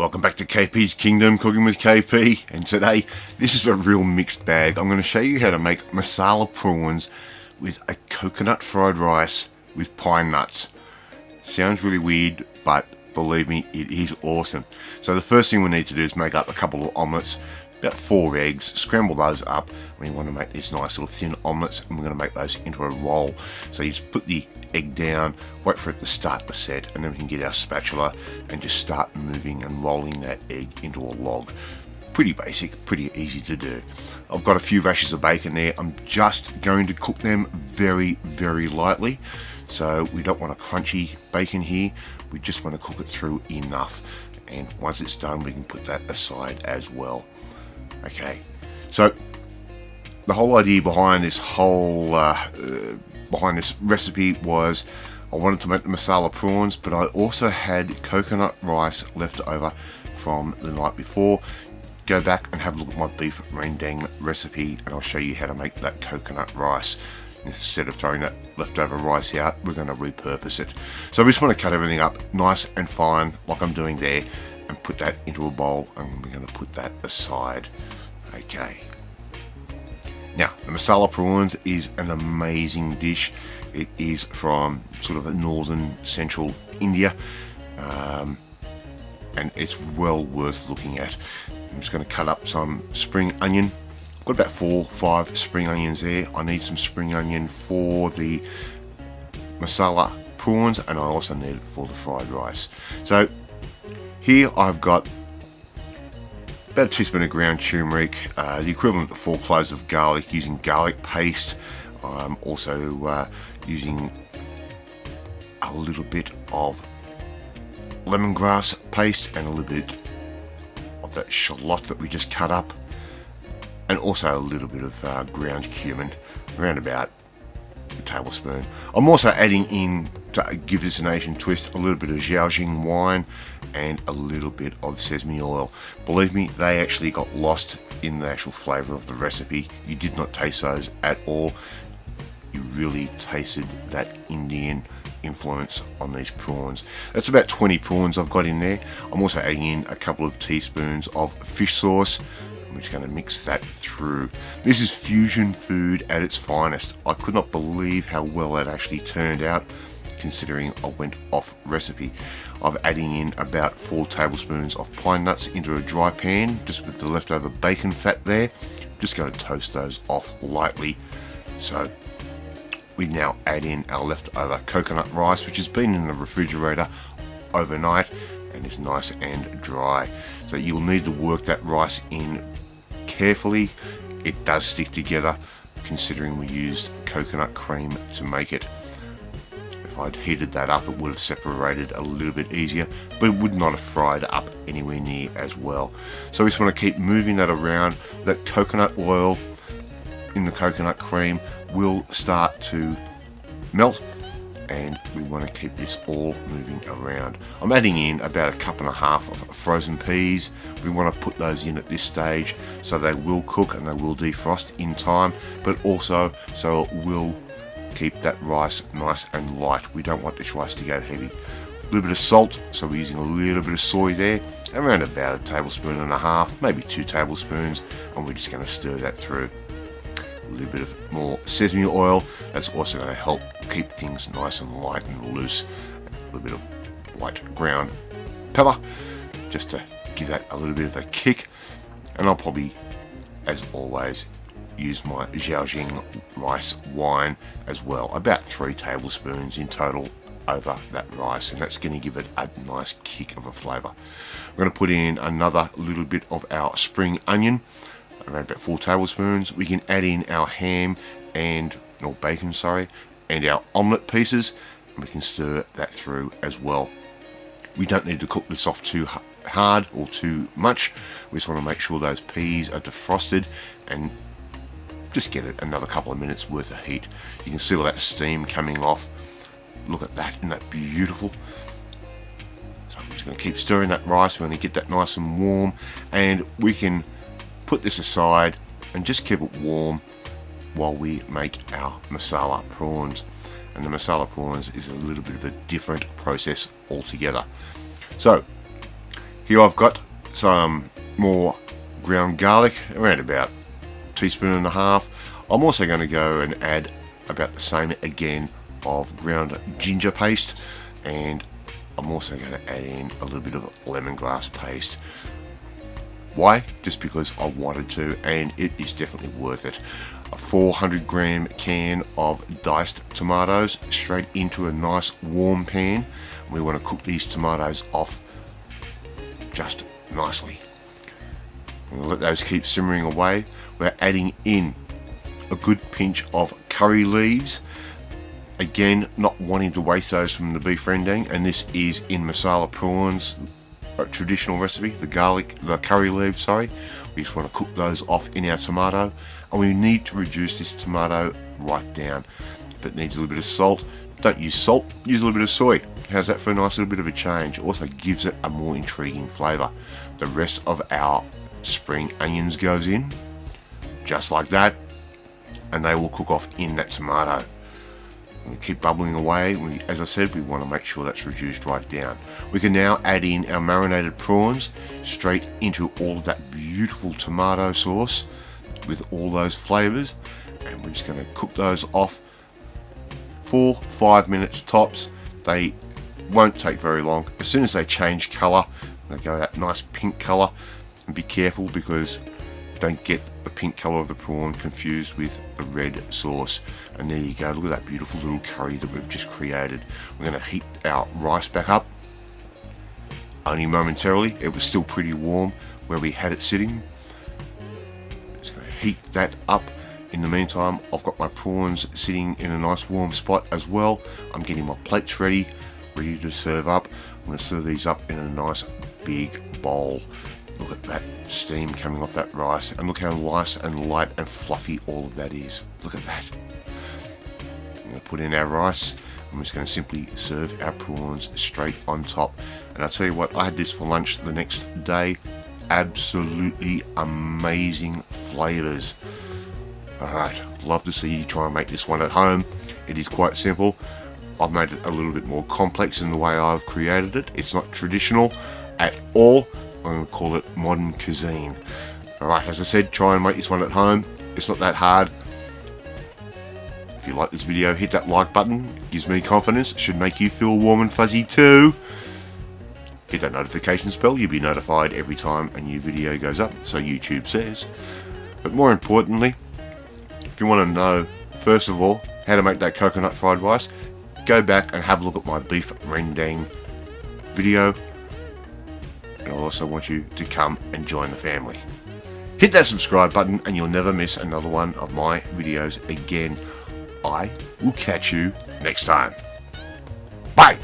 Welcome back to KP's Kingdom, Cooking with KP, and today this is a real mixed bag. I'm going to show you how to make masala prawns with a coconut fried rice with pine nuts. Sounds really weird, but believe me, it is awesome. So the first thing we need to do is make up a couple of omelettes, about 4 eggs, scramble those up. We want to make these nice little thin omelettes, and we're going to make those into a roll. So you just put the egg down, wait for it to start to set, and then we can get our spatula and just start moving and rolling that egg into a log. Pretty basic, pretty easy to do. I've got a few rashers of bacon there. I'm just going to cook them very, very lightly. So we don't want a crunchy bacon here. We just want to cook it through enough. And once it's done, we can put that aside as well. Okay, so the whole idea behind this recipe was I wanted to make the masala prawns, but I also had coconut rice left over from the night before. Go back and have a look at my beef rendang recipe, and I'll show you how to make that coconut rice. Instead of throwing that leftover rice out, we're going to repurpose it. So we just want to cut everything up nice and fine, like I'm doing there, and put that into a bowl, and we're going to put that aside. Okay. Now, the masala prawns is an amazing dish. It is from sort of a northern central India, and it's well worth looking at. I'm just going to cut up some spring onion. I've got about 4 or 5 spring onions there. I need some spring onion for the masala prawns, and I also need it for the fried rice. So here I've got about a teaspoon of ground turmeric, the equivalent of 4 cloves of garlic, using garlic paste. I'm also using a little bit of lemongrass paste and a little bit of that shallot that we just cut up, and also a little bit of ground cumin, around about a tablespoon. I'm also adding in, to give this an Asian twist, a little bit of Zhaoxing wine and a little bit of sesame oil. Believe me, they actually got lost in the actual flavour of the recipe. You did not taste those at all. You really tasted that Indian influence on these prawns. That's about 20 prawns I've got in there. I'm also adding in a couple of teaspoons of fish sauce. I'm just going to mix that through. This is fusion food at its finest. I could not believe how well that actually turned out, considering I went off recipe. I'm adding in about 4 tablespoons of pine nuts into a dry pan, just with the leftover bacon fat there. Just going to toast those off lightly. So we now add in our leftover coconut rice, which has been in the refrigerator overnight and is nice and dry. So you'll need to work that rice in carefully. It does stick together, considering we used coconut cream to make it. If I'd heated that up, it would have separated a little bit easier, but it would not have fried up anywhere near as well. So we just want to keep moving that around. That coconut oil in the coconut cream will start to melt, and we want to keep this all moving around. I'm adding in about 1.5 cups of frozen peas. We want to put those in at this stage so they will cook and they will defrost in time, but also so it will keep that rice nice and light. We don't want this rice to go heavy. A little bit of salt, so we're using a little bit of soy there, around about 1.5 tablespoons, maybe 2 tablespoons, and we're just going to stir that through. A little bit of more sesame oil. That's also going to help keep things nice and light and loose. A little bit of white ground pepper, just to give that a little bit of a kick. And I'll probably, as always, use my Zhaoxing rice wine as well, about 3 tablespoons in total over that rice, and that's going to give it a nice kick of a flavour. We're going to put in another little bit of our spring onion, around about 4 tablespoons. We can add in our ham or bacon, and our omelette pieces, and we can stir that through as well. We don't need to cook this off too hard or too much. We just want to make sure those peas are defrosted and just get it another couple of minutes worth of heat. You can see all that steam coming off. Look at that, isn't that beautiful? So I'm just going to keep stirring that rice. We're going to get that nice and warm, and we can put this aside and just keep it warm while we make our masala prawns. And the masala prawns is a little bit of a different process altogether. So Here I've got some more ground garlic, around about a teaspoon and a half. I'm also going to go and add about the same again of ground ginger paste, and I'm also going to add in a little bit of lemongrass paste. Why? Just because I wanted to, and it is definitely worth it. A 400 gram can of diced tomatoes straight into a nice warm pan. We want to cook these tomatoes off just nicely. We'll let those keep simmering away. We're adding in a good pinch of curry leaves. Again, not wanting to waste those from the beef rendang, and this is in Masala Prawns, a traditional recipe, the curry leaves, sorry. We just want to cook those off in our tomato, and we need to reduce this tomato right down. If it needs a little bit of salt, don't use salt, use a little bit of soy. How's that for a nice little bit of a change? Also gives it a more intriguing flavour. The rest of our spring onions goes in, just like that, and they will cook off in that tomato. We keep bubbling away. As I said, we want to make sure that's reduced right down. We can now add in our marinated prawns straight into all of that beautiful tomato sauce with all those flavours, and we're just going to cook those off for 5 minutes tops. They won't take very long. As soon as they change colour, they go that nice pink colour, and be careful because don't get the pink colour of the prawn confused with the red sauce. And there you go, look at that beautiful little curry that we've just created. We're going to heat our rice back up, only momentarily. It was still pretty warm where we had it sitting. Just going to heat that up. In the meantime, I've got my prawns sitting in a nice warm spot as well. I'm getting my plates ready to serve up. I'm going to serve these up in a nice big bowl. Look at that steam coming off that rice, and look how nice and light and fluffy all of that is. Look at that. I'm going to put in our rice. I'm just going to simply serve our prawns straight on top. And I'll tell you what, I had this for lunch the next day. Absolutely amazing flavours. Alright, love to see you try and make this one at home. It is quite simple. I've made it a little bit more complex in the way I've created it. It's not traditional at all. I'm going to call it modern cuisine. Alright, as I said, try and make this one at home. It's not that hard. If you like this video, hit that like button. It gives me confidence. It should make you feel warm and fuzzy too. Hit that notification bell. You'll be notified every time a new video goes up, so YouTube says. But more importantly, if you want to know, first of all, how to make that coconut fried rice, go back and have a look at my beef rendang video. And I also want you to come and join the family. Hit that subscribe button and you'll never miss another one of my videos again. I will catch you next time. Bye!